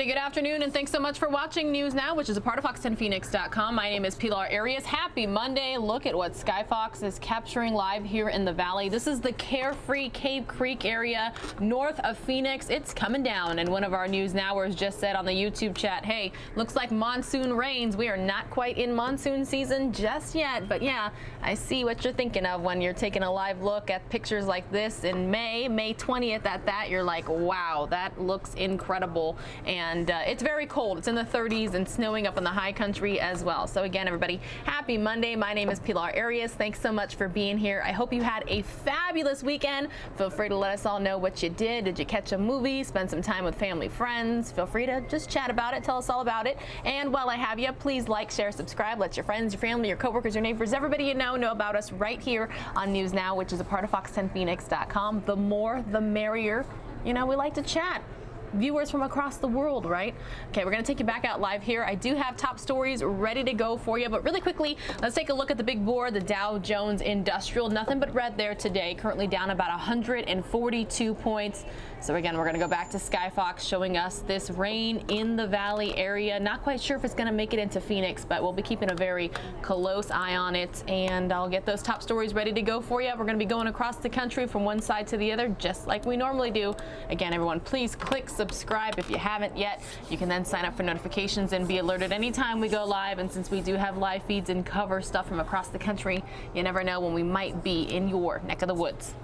everybody. Good afternoon, and thanks so much for watching News Now, which is a part of Fox10Phoenix.com. My name is Pilar Arias. Happy Monday. Look at what Skyfox is capturing live here in the valley. This is the carefree Cave Creek area north of Phoenix. It's coming down, and one of our News Nowers just said on the YouTube chat, hey, looks like monsoon rains. We are not quite in monsoon season just yet, but yeah, I see what you're thinking of when you're taking a live look at pictures like this in May 20th at that. You're like, wow, that looks incredible. And it's very cold. It's in the 30s and snowing up in the high country as well. So again, everybody, happy Monday. My name is Pilar Arias. Thanks so much for being here. I hope you had a fabulous weekend. Feel free to let us all know what you did. Did you catch a movie? Spend some time with family, friends? Feel free to just chat about it. Tell us all about it. And while I have you, please like, share, subscribe. Let your friends, your family, your coworkers, your neighbors, everybody you know about us right here on News Now, which is a part of Fox10Phoenix.com. The more, the merrier. You know, we like to chat. Viewers from across the world, right? Okay, we're going to take you back out live here. I do have top stories ready to go for you, but really quickly, let's take a look at the big board, the Dow Jones Industrial. Nothing but red there today, currently down about 142 points. So again, we're going to go back to Skyfox showing us this rain in the valley area. Not quite sure if it's going to make it into Phoenix, but we'll be keeping a very close eye on it, and I'll get those top stories ready to go for you. We're going to be going across the country from one side to the other, just like we normally do. Again, everyone, please click subscribe if you haven't yet. You can then sign up for notifications and be alerted anytime we go live. And since we do have live feeds and cover stuff from across the country, you never know when we might be in your neck of the woods.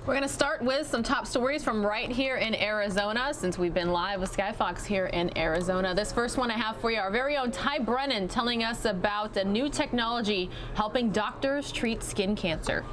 We're going to start with some top stories from right here in Arizona, since we've been live with Skyfox here in Arizona. This first one I have for you, our very own Ty Brennan telling us about a new technology helping doctors treat skin cancer.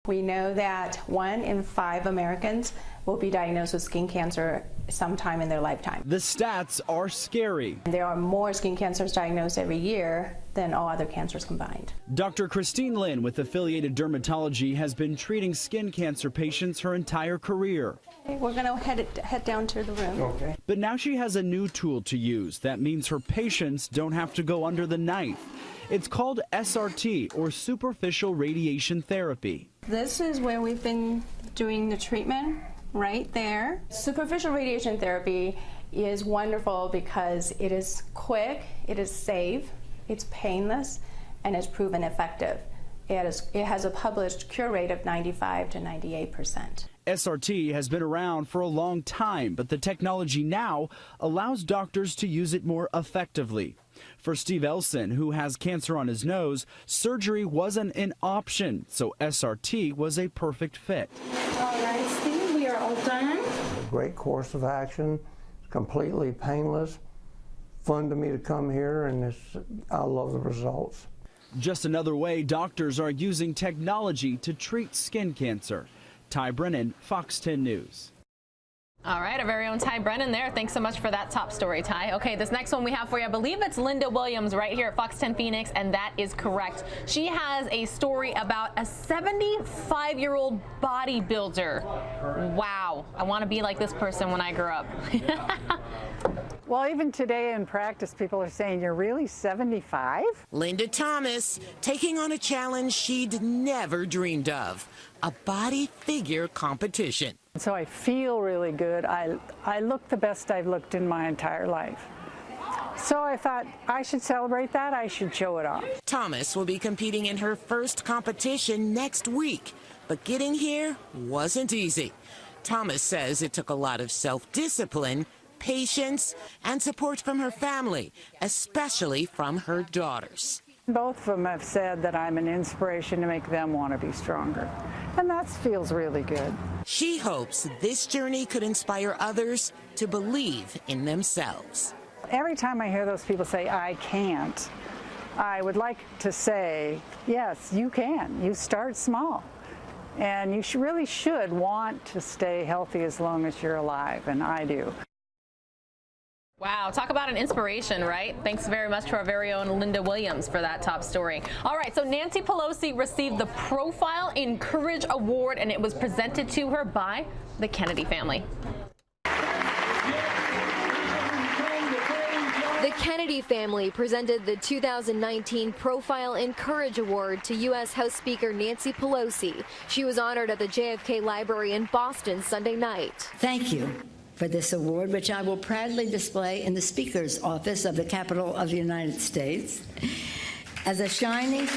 We know that 1 in 5 Americans will be diagnosed with skin cancer sometime in their lifetime. The stats are scary. There are more skin cancers diagnosed every year than all other cancers combined. Dr. Christine Lynn with Affiliated Dermatology has been treating skin cancer patients her entire career. We're going to head down to the room. Okay. But now she has a new tool to use that means her patients don't have to go under the knife. It's called SRT, or superficial radiation therapy. This is where we've been doing the treatment, right there. Superficial radiation therapy is wonderful because it is quick, it is safe, it's painless, and it's proven effective. It has a published cure rate of 95 to 98%. SRT has been around for a long time, but the technology now allows doctors to use it more effectively. For Steve Elson, who has cancer on his nose, surgery wasn't an option, so SRT was a perfect fit. All right, Steve, we are all done. Great course of action, completely painless. Fun to me to come here, and I love the results. Just another way doctors are using technology to treat skin cancer. Ty Brennan, Fox 10 News. All right, our very own Ty Brennan there. Thanks so much for that top story, Ty. Okay, this next one we have for you, I believe it's Linda Williams right here at Fox 10 Phoenix, and that is correct. She has a story about a 75-year-old bodybuilder. Wow, I want to be like this person when I grow up. Well, even today in practice, people are saying, you're really 75? Linda Thomas taking on a challenge she'd never dreamed of, a body figure competition. So I feel really good. I look the best I've looked in my entire life. So I thought I should celebrate that. I should show it off. Thomas will be competing in her first competition next week, but getting here wasn't easy. Thomas says it took a lot of self-discipline, patience, and support from her family, especially from her daughters. Both of them have said that I'm an inspiration to make them want to be stronger. And that feels really good. She hopes this journey could inspire others to believe in themselves. Every time I hear those people say, I can't, I would like to say, yes, you can. You start small. And you really should want to stay healthy as long as you're alive, and I do. Wow, talk about an inspiration, right? Thanks very much to our very own Linda Williams for that top story. All right, so Nancy Pelosi received the Profile in Courage Award, and it was presented to her by the Kennedy family. The Kennedy family presented the 2019 Profile in Courage Award to U.S. House Speaker Nancy Pelosi. She was honored at the JFK Library in Boston Sunday night. Thank you for this award, which I will proudly display in the Speaker's office of the Capitol of the United States as a shining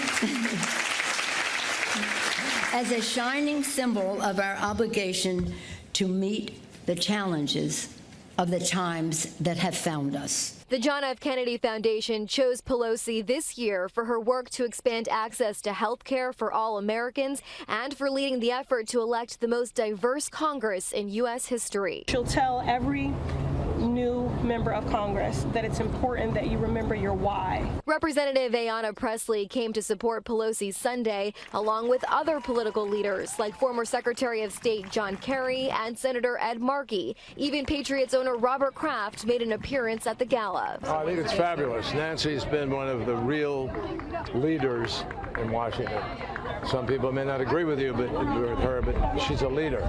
symbol of our obligation to meet the challenges of the times that have found us. The John F. Kennedy Foundation chose Pelosi this year for her work to expand access to health care for all Americans and for leading the effort to elect the most diverse Congress in U.S. history. She'll tell every new member of Congress that it's important that you remember your why. Representative Ayanna Pressley came to support Pelosi Sunday, along with other political leaders like former Secretary of State John Kerry and Senator Ed Markey. Even Patriots owner Robert Kraft made an appearance at the gala. I think it's fabulous. Nancy's been one of the real leaders in Washington. Some people may not agree with her, but she's a leader.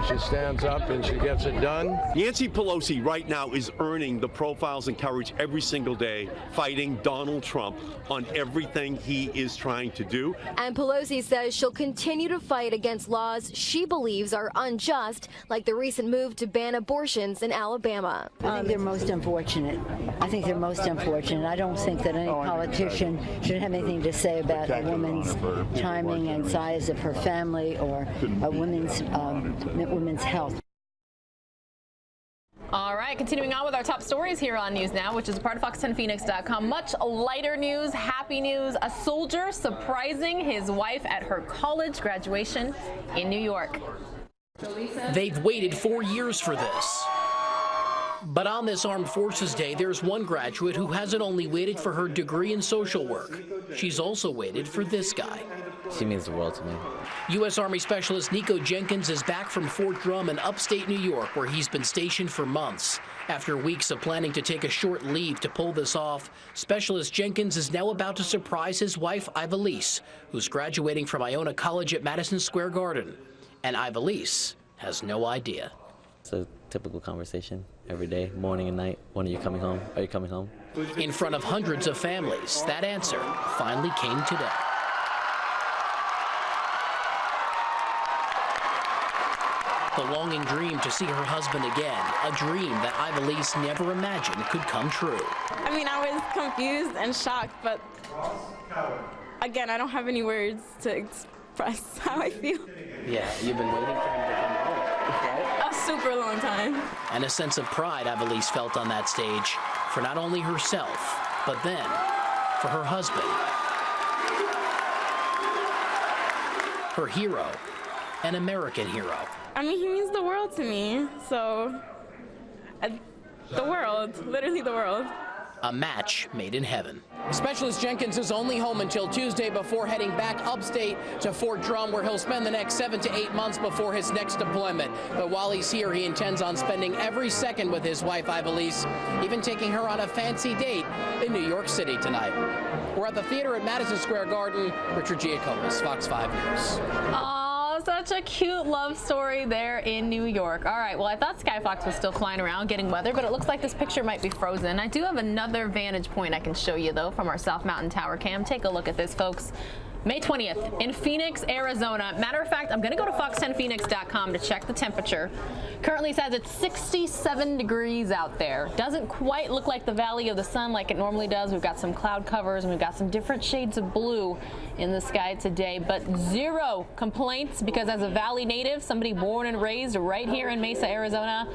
She stands up and she gets it done. Nancy Pelosi right now is earning the Profiles in Courage every single day, fighting Donald Trump on everything he is trying to do. And Pelosi says she'll continue to fight against laws she believes are unjust, like the recent move to ban abortions in Alabama. I think they're most unfortunate. I don't think that any politician should have anything to say about a woman's timing and size of her family or a women's health. All right, continuing on with our top stories here on News Now, which is a part of Fox10Phoenix.com. Much lighter news, happy news. A soldier surprising his wife at her college graduation in New York. They've waited 4 years for this. But on this Armed Forces Day, there's one graduate who hasn't only waited for her degree in social work, she's also waited for this guy. She means the world to me. U.S. Army Specialist Nico Jenkins is back from Fort Drum in upstate New York, where he's been stationed for months. After weeks of planning to take a short leave to pull this off, Specialist Jenkins is now about to surprise his wife, Ivelisse, who's graduating from Iona College at Madison Square Garden. And Ivelisse has no idea. It's a typical conversation every day, morning and night. When are you coming home? Are you coming home? In front of hundreds of families, that answer finally came today. The longing dream to see her husband again, a dream that Ivelisse never imagined could come true. I mean, I was confused and shocked, but again, I don't have any words to express how I feel. Yeah, you've been waiting for him to come home, right? A super long time. And a sense of pride Ivelisse felt on that stage for not only herself, but then for her husband. Her hero, an American hero. I mean, he means the world to me, so the world, literally the world. A match made in heaven. Specialist Jenkins is only home until Tuesday before heading back upstate to Fort Drum, where he'll spend the next 7 to 8 months before his next deployment. But while he's here, he intends on spending every second with his wife, Ivelisse, even taking her on a fancy date in New York City tonight. We're at the theater at Madison Square Garden. Richard Giacobbe, Fox 5 News. Such a cute love story there in New York. All right, well, I thought Skyfox was still flying around getting weather, but it looks like this picture might be frozen. I do have another vantage point I can show you, though, from our South Mountain Tower cam. Take a look at this, folks. May 20th in Phoenix, Arizona. Matter of fact, I'm going to go to Fox10Phoenix.com to check the temperature. Currently says it's 67 degrees out there. Doesn't quite look like the Valley of the Sun like it normally does. We've got some cloud covers and we've got some different shades of blue in the sky today, but zero complaints because as a Valley native, somebody born and raised right here in Mesa, Arizona,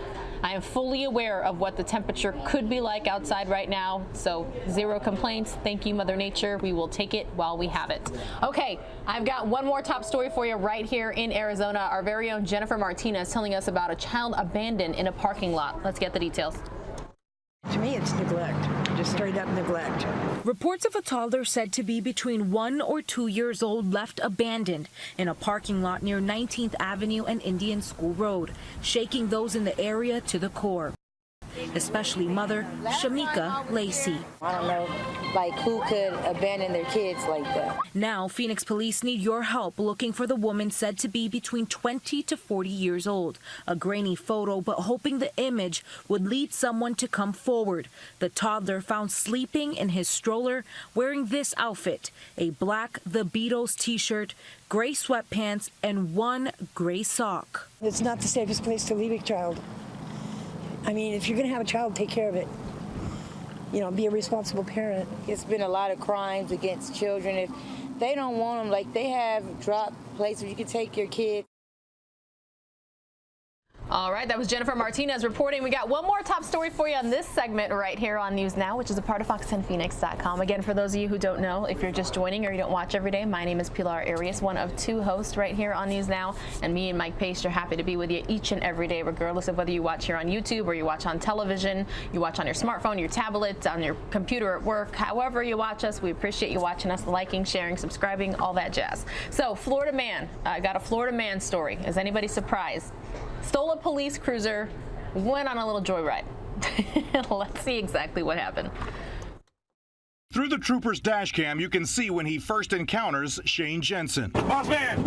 I am fully aware of what the temperature could be like outside right now, so 0 complaints. Thank you, Mother Nature. We will take it while we have it. Okay, I've got one more top story for you right here in Arizona. Our very own Jennifer Martinez telling us about a child abandoned in a parking lot. Let's get the details. To me, it's neglect, just straight up neglect. Reports of a toddler said to be between 1 or 2 years old left abandoned in a parking lot near 19th Avenue and Indian School Road, shaking those in the area to the core. Especially mother Shamika Lacey. I don't know, like, who could abandon their kids like that. Now, Phoenix police need your help looking for the woman said to be between 20 to 40 years old. A grainy photo, but hoping the image would lead someone to come forward. The toddler found sleeping in his stroller, wearing this outfit, a black The Beatles t-shirt, gray sweatpants, and one gray sock. It's not the safest place to leave a child. I mean, if you're going to have a child, take care of it. You know, be a responsible parent. It's been a lot of crimes against children. If they don't want them, like, they have drop places where you can take your kid. All right, that was Jennifer Martinez reporting. We got one more top story for you on this segment right here on News Now, which is a part of fox10phoenix.com. Again, for those of you who don't know, if you're just joining or you don't watch every day, my name is Pilar Arias, one of 2 hosts right here on News Now, and me and Mike Pace are happy to be with you each and every day, regardless of whether you watch here on YouTube or you watch on television, you watch on your smartphone, your tablet, on your computer at work, however you watch us. We appreciate you watching us, liking, sharing, subscribing, all that jazz. So, Florida man, I got a Florida man story. Is anybody surprised? Stole a police cruiser, went on a little joyride. Let's see exactly what happened. Through the trooper's dash cam, you can see when he first encounters Shane Jensen. Boss man!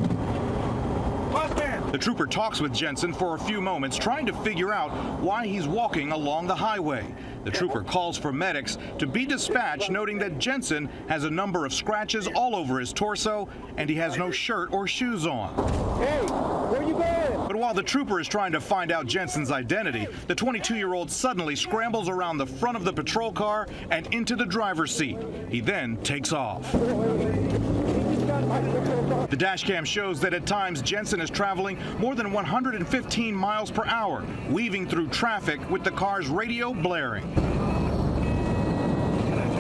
Boss man! The trooper talks with Jensen for a few moments, trying to figure out why he's walking along the highway. The trooper calls for medics to be dispatched, noting that Jensen has a number of scratches all over his torso, and he has no shirt or shoes on. Hey, where you going? But while the trooper is trying to find out Jensen's identity, the 22-year-old suddenly scrambles around the front of the patrol car and into the driver's seat. He then takes off. The dashcam shows that at times Jensen is traveling more than 115 miles per hour, weaving through traffic with the car's radio blaring.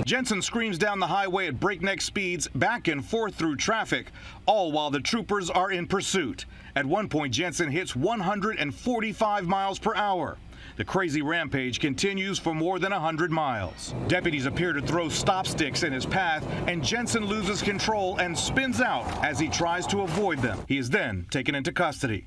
Jensen screams down the highway at breakneck speeds, back and forth through traffic, all while the troopers are in pursuit. At one point, Jensen hits 145 miles per hour. The crazy rampage continues for more than 100 miles. Deputies appear to throw stop sticks in his path, and Jensen loses control and spins out as he tries to avoid them. He is then taken into custody.